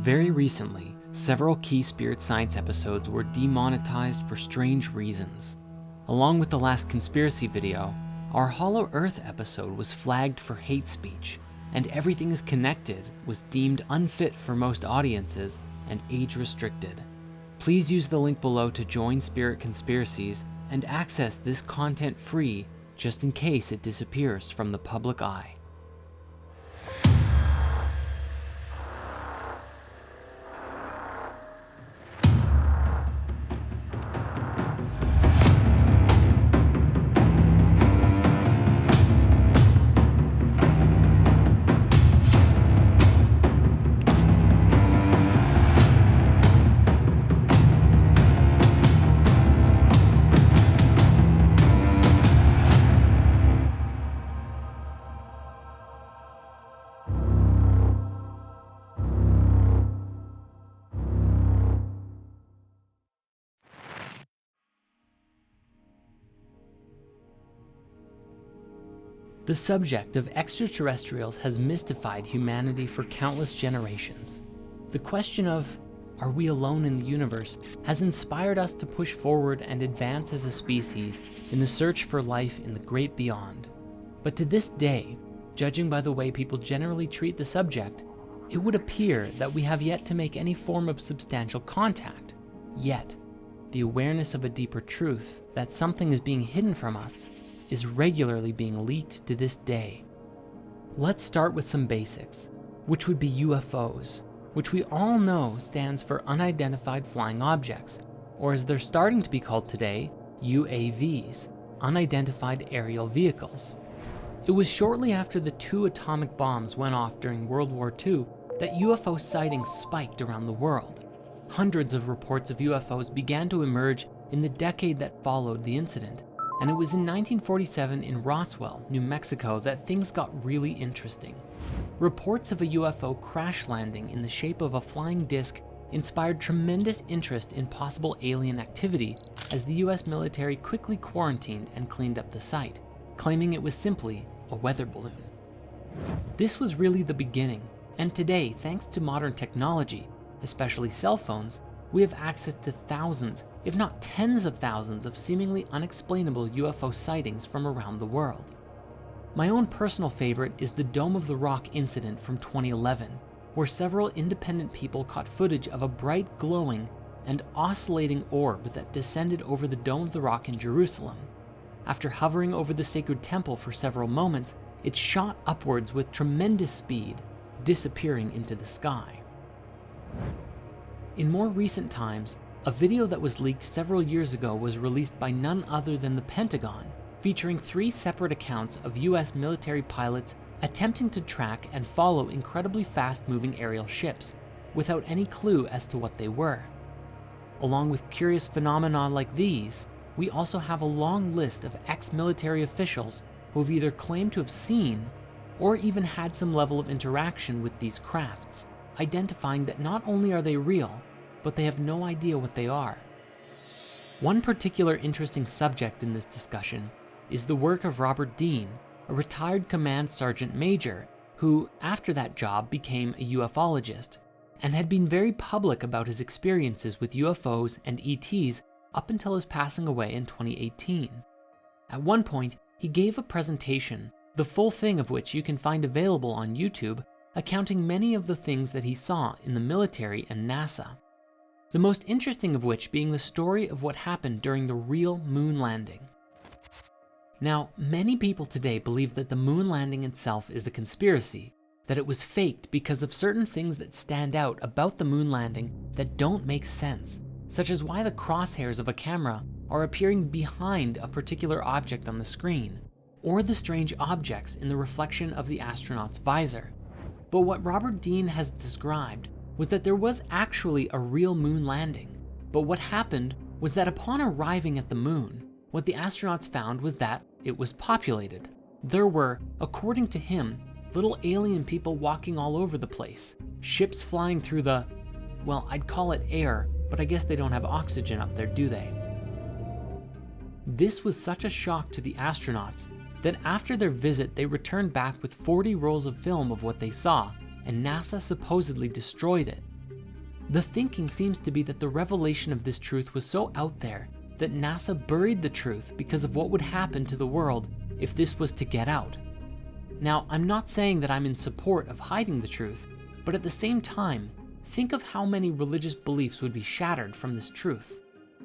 Very recently, several key spirit science episodes were demonetized for strange reasons. Along with the last conspiracy video, our Hollow Earth episode was flagged for hate speech, and Everything is Connected was deemed unfit for most audiences and age restricted. Please use the link below to join Spirit Conspiracies and access this content free just in case it disappears from the public eye. The subject of extraterrestrials has mystified humanity for countless generations. The question of, are we alone in the universe, has inspired us to push forward and advance as a species in the search for life in the great beyond. But to this day, judging by the way people generally treat the subject, it would appear that we have yet to make any form of substantial contact. Yet, the awareness of a deeper truth, that something is being hidden from us, is regularly being leaked to this day. Let's start with some basics, which would be UFOs, which we all know stands for Unidentified Flying Objects, or as they're starting to be called today, UAVs, Unidentified Aerial Vehicles. It was shortly after the 2 atomic bombs went off during World War II that UFO sightings spiked around the world. Hundreds of reports of UFOs began to emerge in the decade that followed the incident, and it was in 1947 in Roswell, New Mexico, that things got really interesting. Reports of a UFO crash landing in the shape of a flying disc inspired tremendous interest in possible alien activity as the US military quickly quarantined and cleaned up the site, claiming it was simply a weather balloon. This was really the beginning, and today, thanks to modern technology, especially cell phones, we have access to thousands, if not tens of thousands, of seemingly unexplainable UFO sightings from around the world. My own personal favorite is the Dome of the Rock incident from 2011, where several independent people caught footage of a bright, glowing, and oscillating orb that descended over the Dome of the Rock in Jerusalem. After hovering over the sacred temple for several moments, it shot upwards with tremendous speed, disappearing into the sky. In more recent times, a video that was leaked several years ago was released by none other than the Pentagon, featuring 3 separate accounts of US military pilots attempting to track and follow incredibly fast-moving aerial ships, without any clue as to what they were. Along with curious phenomena like these, we also have a long list of ex-military officials who have either claimed to have seen or even had some level of interaction with these crafts, identifying that not only are they real, but they have no idea what they are. One particular interesting subject in this discussion is the work of Robert Dean, a retired command sergeant major who, after that job, became a ufologist and had been very public about his experiences with UFOs and ETs up until his passing away in 2018. At one point, he gave a presentation, the full thing of which you can find available on YouTube, accounting many of the things that he saw in the military and NASA. The most interesting of which being the story of what happened during the real moon landing. Now, many people today believe that the moon landing itself is a conspiracy, that it was faked because of certain things that stand out about the moon landing that don't make sense, such as why the crosshairs of a camera are appearing behind a particular object on the screen, or the strange objects in the reflection of the astronaut's visor. But what Robert Dean has described was that there was actually a real moon landing, but what happened was that upon arriving at the moon, what the astronauts found was that it was populated. There were, according to him, little alien people walking all over the place, ships flying through the, well, I'd call it air, but I guess they don't have oxygen up there, do they? This was such a shock to the astronauts that after their visit they returned back with 40 rolls of film of what they saw, and NASA supposedly destroyed it. The thinking seems to be that the revelation of this truth was so out there that NASA buried the truth because of what would happen to the world if this was to get out. Now, I'm not saying that I'm in support of hiding the truth, but at the same time, think of how many religious beliefs would be shattered from this truth.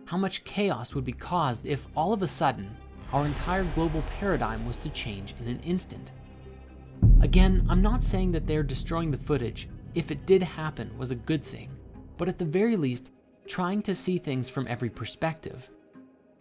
How much chaos would be caused if all of a sudden, our entire global paradigm was to change in an instant. Again, I'm not saying that they're destroying the footage, if it did happen, was a good thing, but at the very least, trying to see things from every perspective.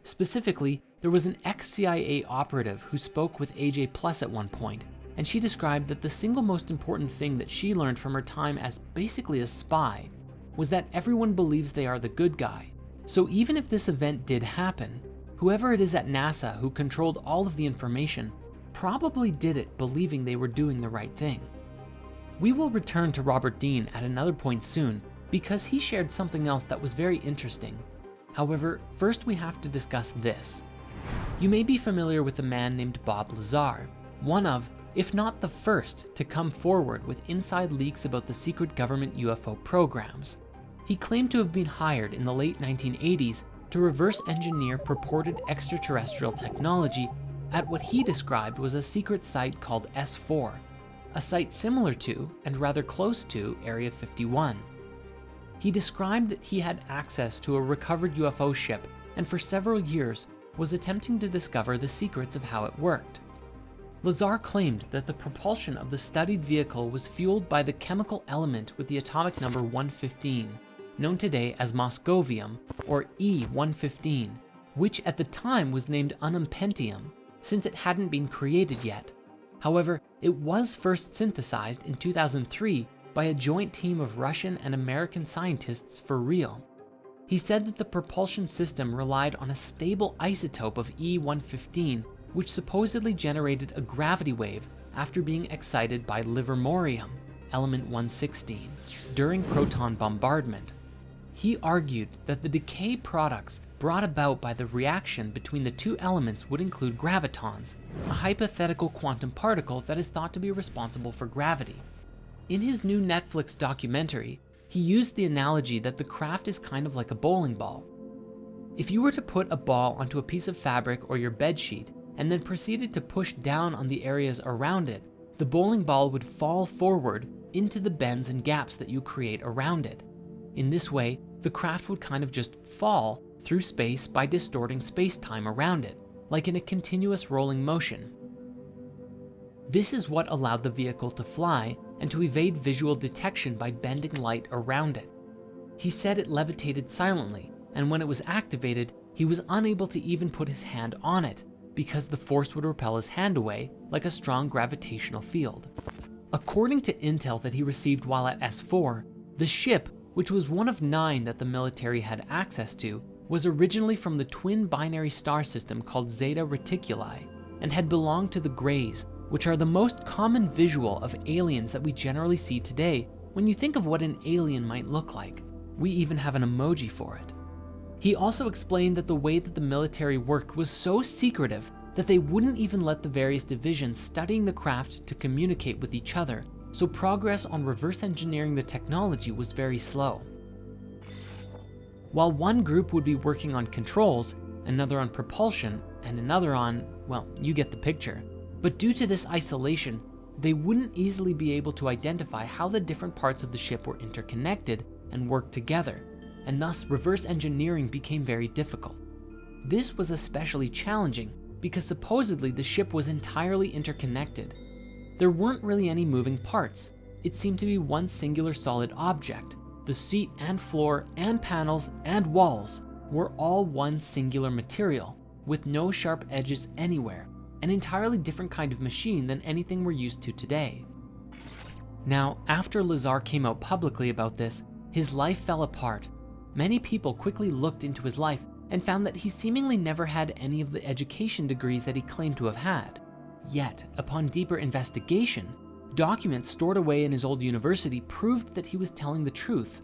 Specifically, there was an ex-CIA operative who spoke with AJ Plus at one point, and she described that the single most important thing that she learned from her time as basically a spy was that everyone believes they are the good guy. So even if this event did happen, whoever it is at NASA who controlled all of the information probably did it believing they were doing the right thing. We will return to Robert Dean at another point soon because he shared something else that was very interesting. However, first we have to discuss this. You may be familiar with a man named Bob Lazar, one of, if not the first, to come forward with inside leaks about the secret government UFO programs. He claimed to have been hired in the late 1980s to reverse engineer purported extraterrestrial technology at what he described was a secret site called S4, a site similar to and rather close to Area 51. He described that he had access to a recovered UFO ship and for several years was attempting to discover the secrets of how it worked. Lazar claimed that the propulsion of the studied vehicle was fueled by the chemical element with the atomic number 115, known today as moscovium, or E-115, which at the time was named unumpentium, since it hadn't been created yet. However, it was first synthesized in 2003 by a joint team of Russian and American scientists for real. He said that the propulsion system relied on a stable isotope of E-115, which supposedly generated a gravity wave after being excited by livermorium, element 116, during proton bombardment. He argued that the decay products brought about by the reaction between the two elements would include gravitons, a hypothetical quantum particle that is thought to be responsible for gravity. In his new Netflix documentary, he used the analogy that the craft is kind of like a bowling ball. If you were to put a ball onto a piece of fabric or your bed sheet and then proceeded to push down on the areas around it, the bowling ball would fall forward into the bends and gaps that you create around it. In this way, the craft would kind of just fall through space by distorting space-time around it, like in a continuous rolling motion. This is what allowed the vehicle to fly and to evade visual detection by bending light around it. He said it levitated silently, and when it was activated, he was unable to even put his hand on it because the force would repel his hand away like a strong gravitational field. According to intel that he received while at S4, the ship, which was one of 9 that the military had access to, was originally from the twin binary star system called Zeta Reticuli and had belonged to the Greys, which are the most common visual of aliens that we generally see today when you think of what an alien might look like. We even have an emoji for it. He also explained that the way that the military worked was so secretive that they wouldn't even let the various divisions studying the craft to communicate with each other, so progress on reverse engineering the technology was very slow. While one group would be working on controls, another on propulsion, and another on, well, you get the picture. But due to this isolation, they wouldn't easily be able to identify how the different parts of the ship were interconnected and worked together, and thus reverse engineering became very difficult. This was especially challenging because supposedly the ship was entirely interconnected. There weren't really any moving parts. It seemed to be one singular solid object. The seat and floor and panels and walls were all one singular material, with no sharp edges anywhere, an entirely different kind of machine than anything we're used to today. Now, after Lazar came out publicly about this, his life fell apart. Many people quickly looked into his life and found that he seemingly never had any of the education degrees that he claimed to have had. Yet, upon deeper investigation, documents stored away in his old university proved that he was telling the truth.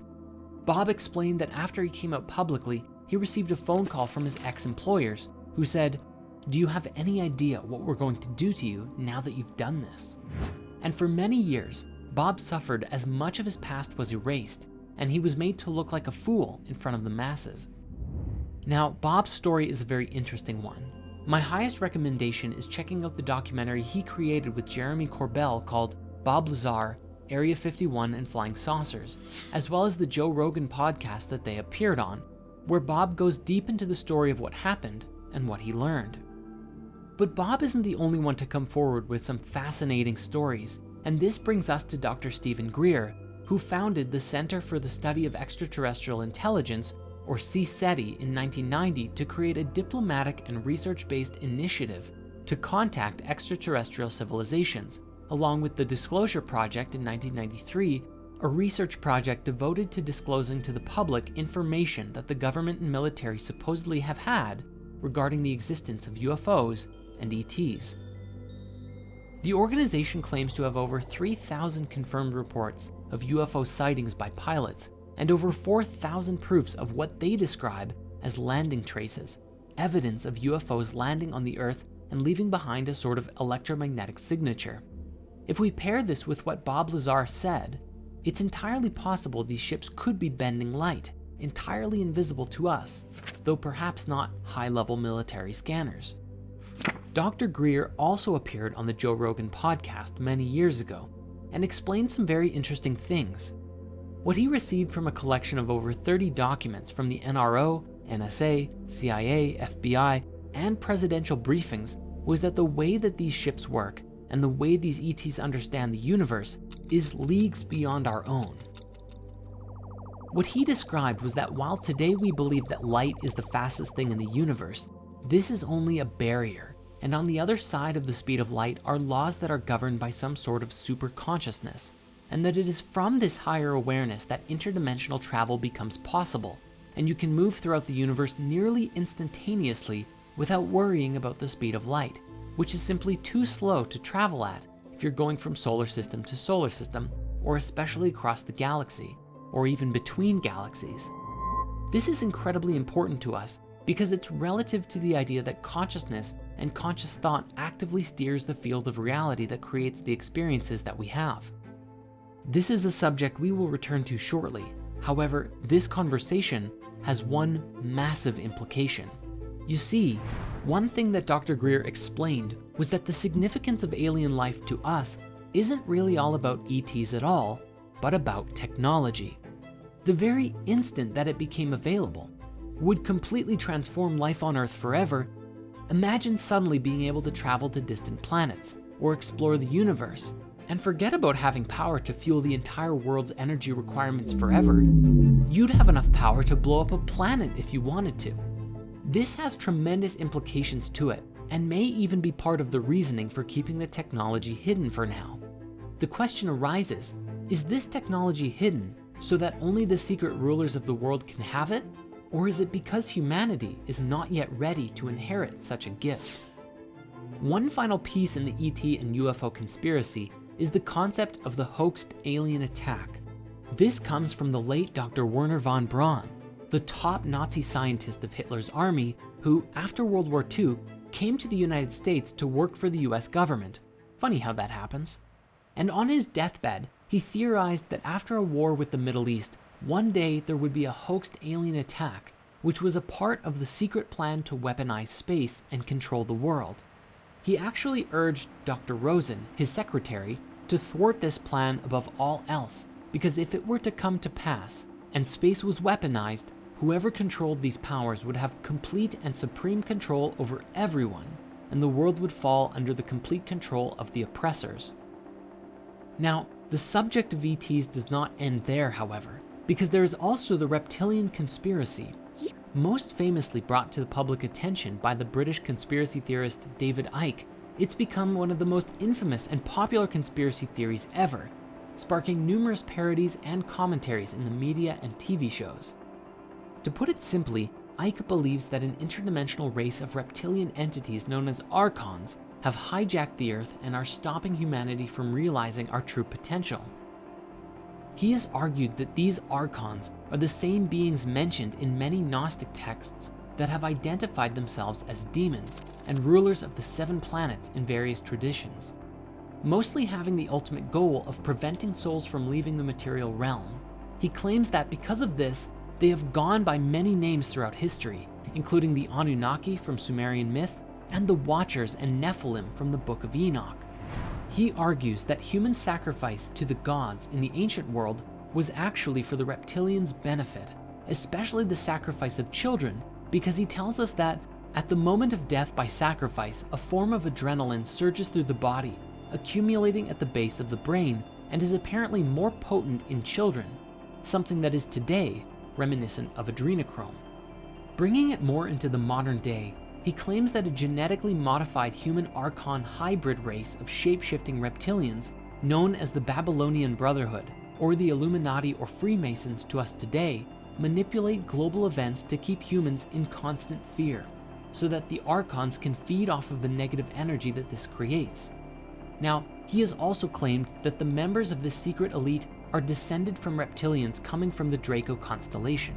Bob explained that after he came out publicly, he received a phone call from his ex-employers who said, "Do you have any idea what we're going to do to you now that you've done this?" And for many years, Bob suffered as much of his past was erased. and he was made to look like a fool in front of the masses. Now, Bob's story is a very interesting one. My highest recommendation is checking out the documentary he created with Jeremy Corbell called Bob Lazar, Area 51 and Flying Saucers, as well as the Joe Rogan podcast that they appeared on, where Bob goes deep into the story of what happened and what he learned. But Bob isn't the only one to come forward with some fascinating stories, and this brings us to Dr. Stephen Greer, who founded the Center for the Study of Extraterrestrial Intelligence, or CSETI, in 1990 to create a diplomatic and research-based initiative to contact extraterrestrial civilizations, along with the Disclosure Project in 1993, a research project devoted to disclosing to the public information that the government and military supposedly have had regarding the existence of UFOs and ETs. The organization claims to have over 3,000 confirmed reports of UFO sightings by pilots and over 4,000 proofs of what they describe as landing traces, evidence of UFOs landing on the Earth and leaving behind a sort of electromagnetic signature. If we pair this with what Bob Lazar said, it's entirely possible these ships could be bending light, entirely invisible to us, though perhaps not high-level military scanners. Dr. Greer also appeared on the Joe Rogan podcast many years ago and explained some very interesting things. What he received from a collection of over 30 documents from the NRO, NSA, CIA, FBI, and presidential briefings was that the way that these ships work and the way these ETs understand the universe is leagues beyond our own. What he described was that while today we believe that light is the fastest thing in the universe, this is only a barrier, and on the other side of the speed of light are laws that are governed by some sort of super consciousness, and that it is from this higher awareness that interdimensional travel becomes possible, and you can move throughout the universe nearly instantaneously without worrying about the speed of light, which is simply too slow to travel at if you're going from solar system to solar system, or especially across the galaxy, or even between galaxies. This is incredibly important to us because it's relative to the idea that consciousness and conscious thought actively steers the field of reality that creates the experiences that we have. This is a subject we will return to shortly. However, this conversation has one massive implication. You see, one thing that Dr. Greer explained was that the significance of alien life to us isn't really all about ETs at all, but about technology. The very instant that it became available would completely transform life on Earth forever. Imagine suddenly being able to travel to distant planets or explore the universe, and forget about having power to fuel the entire world's energy requirements forever. You'd have enough power to blow up a planet if you wanted to. This has tremendous implications to it, and may even be part of the reasoning for keeping the technology hidden for now. The question arises, is this technology hidden so that only the secret rulers of the world can have it? Or is it because humanity is not yet ready to inherit such a gift? One final piece in the ET and UFO conspiracy is the concept of the hoaxed alien attack. This comes from the late Dr. Werner von Braun, the top Nazi scientist of Hitler's army, who, after World War II, came to the United States to work for the US government. Funny how that happens. And on his deathbed, he theorized that after a war with the Middle East, one day there would be a hoaxed alien attack, which was a part of the secret plan to weaponize space and control the world. He actually urged Dr. Rosen, his secretary, to thwart this plan above all else, because if it were to come to pass, and space was weaponized, whoever controlled these powers would have complete and supreme control over everyone, and the world would fall under the complete control of the oppressors. Now, the subject of ETs does not end there, however, because there is also the Reptilian Conspiracy, most famously brought to the public attention by the British conspiracy theorist David Icke. It's become one of the most infamous and popular conspiracy theories ever, sparking numerous parodies and commentaries in the media and TV shows. To put it simply, Icke believes that an interdimensional race of reptilian entities known as Archons have hijacked the Earth and are stopping humanity from realizing our true potential. He has argued that these Archons are the same beings mentioned in many Gnostic texts that have identified themselves as demons and rulers of the 7 planets in various traditions, mostly having the ultimate goal of preventing souls from leaving the material realm. He claims that because of this, they have gone by many names throughout history, including the Anunnaki from Sumerian myth and the Watchers and Nephilim from the Book of Enoch. He argues that human sacrifice to the gods in the ancient world was actually for the reptilians' benefit, especially the sacrifice of children, because he tells us that at the moment of death by sacrifice, a form of adrenaline surges through the body, accumulating at the base of the brain, and is apparently more potent in children, something that is today reminiscent of adrenochrome. Bringing it more into the modern day, he claims that a genetically modified human Archon hybrid race of shape-shifting reptilians, known as the Babylonian Brotherhood, or the Illuminati or Freemasons to us today, manipulate global events to keep humans in constant fear, so that the Archons can feed off of the negative energy that this creates. Now, he has also claimed that the members of this secret elite are descended from reptilians coming from the Draco constellation.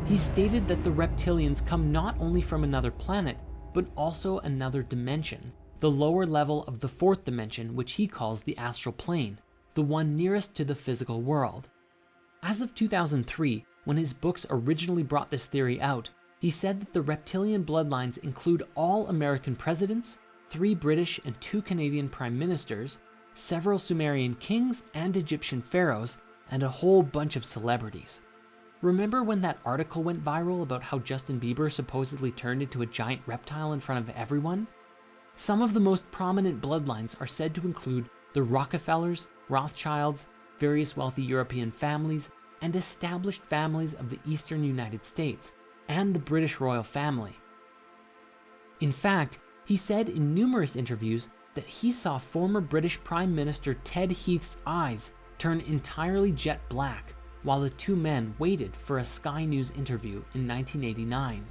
He stated that the reptilians come not only from another planet, but also another dimension, the lower level of the fourth dimension, which he calls the astral plane, the one nearest to the physical world. As of 2003, when his books originally brought this theory out, he said that the reptilian bloodlines include all American presidents, 3 British and 2 Canadian prime ministers, several Sumerian kings and Egyptian pharaohs, and a whole bunch of celebrities. Remember when that article went viral about how Justin Bieber supposedly turned into a giant reptile in front of everyone? Some of the most prominent bloodlines are said to include the Rockefellers, Rothschilds, various wealthy European families, and established families of the eastern United States, and the British royal family. In fact, he said in numerous interviews that he saw former British Prime Minister Ted Heath's eyes turn entirely jet black while the two men waited for a Sky News interview in 1989.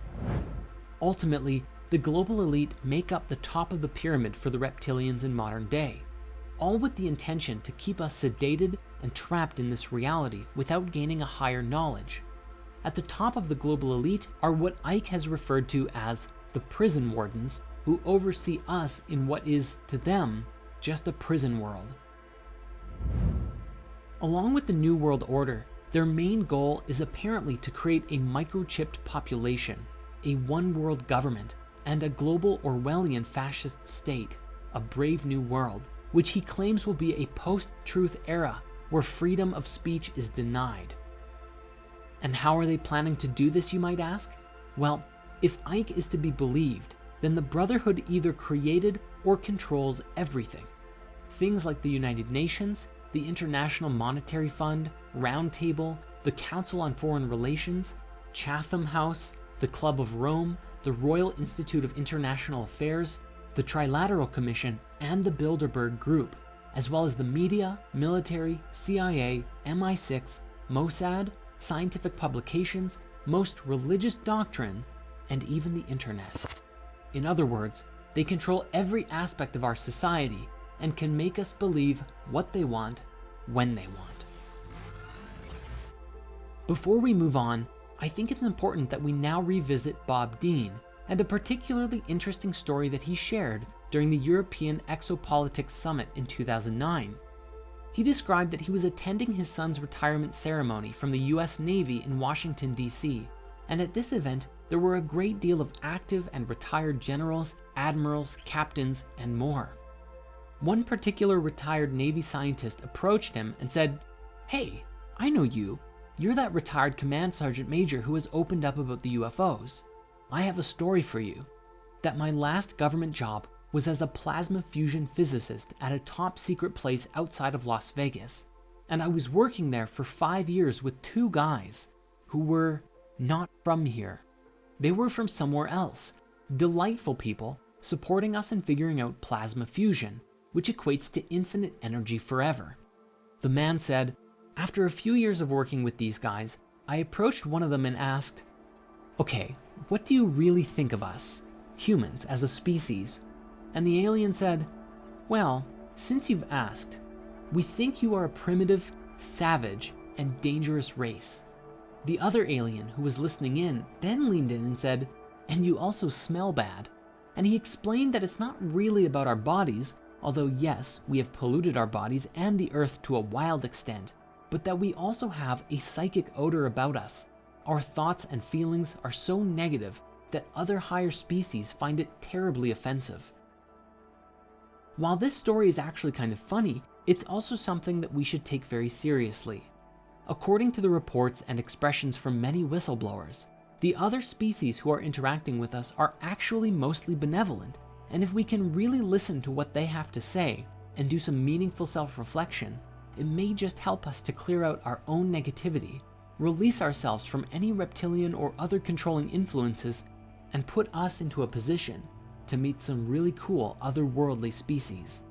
Ultimately, the global elite make up the top of the pyramid for the reptilians in modern day, all with the intention to keep us sedated and trapped in this reality without gaining a higher knowledge. At the top of the global elite are what Ike has referred to as the prison wardens, who oversee us in what is, to them, just a prison world. Along with the New World Order, their main goal is apparently to create a microchipped population, a one-world government, and a global Orwellian fascist state, a brave new world, which he claims will be a post-truth era where freedom of speech is denied. And how are they planning to do this, you might ask? Well, if Ike is to be believed, then the Brotherhood either created or controls everything. Things like the United Nations, the International Monetary Fund, Round Table, the Council on Foreign Relations, Chatham House, the Club of Rome, the Royal Institute of International Affairs, the Trilateral Commission, and the Bilderberg Group, as well as the media, military, CIA, MI6, Mossad, scientific publications, most religious doctrine, and even the internet. In other words, they control every aspect of our society and can make us believe what they want, when they want. Before we move on, I think it's important that we now revisit Bob Dean and a particularly interesting story that he shared during the European Exopolitics Summit in 2009. He described that he was attending his son's retirement ceremony from the US Navy in Washington, D.C., and at this event, there were a great deal of active and retired generals, admirals, captains, and more. One particular retired Navy scientist approached him and said, "Hey, I know you. You're that retired command sergeant major who has opened up about the UFOs. I have a story for you, that my last government job was as a plasma fusion physicist at a top secret place outside of Las Vegas, and I was working there for 5 years with 2 guys who were not from here. They were from somewhere else, delightful people supporting us in figuring out plasma fusion, which equates to infinite energy forever." The man said, "After a few years of working with these guys, I approached one of them and asked, 'Okay, what do you really think of us, humans, as a species?' And the alien said, 'Well, since you've asked, we think you are a primitive, savage, and dangerous race.' The other alien who was listening in then leaned in and said, 'And you also smell bad.' And he explained that it's not really about our bodies, although yes, we have polluted our bodies and the earth to a wild extent, but that we also have a psychic odor about us. Our thoughts and feelings are so negative that other higher species find it terribly offensive. While this story is actually kind of funny, it's also something that we should take very seriously. According to the reports and expressions from many whistleblowers, the other species who are interacting with us are actually mostly benevolent, and if we can really listen to what they have to say and do some meaningful self-reflection, it may just help us to clear out our own negativity, release ourselves from any reptilian or other controlling influences, and put us into a position to meet some really cool otherworldly species.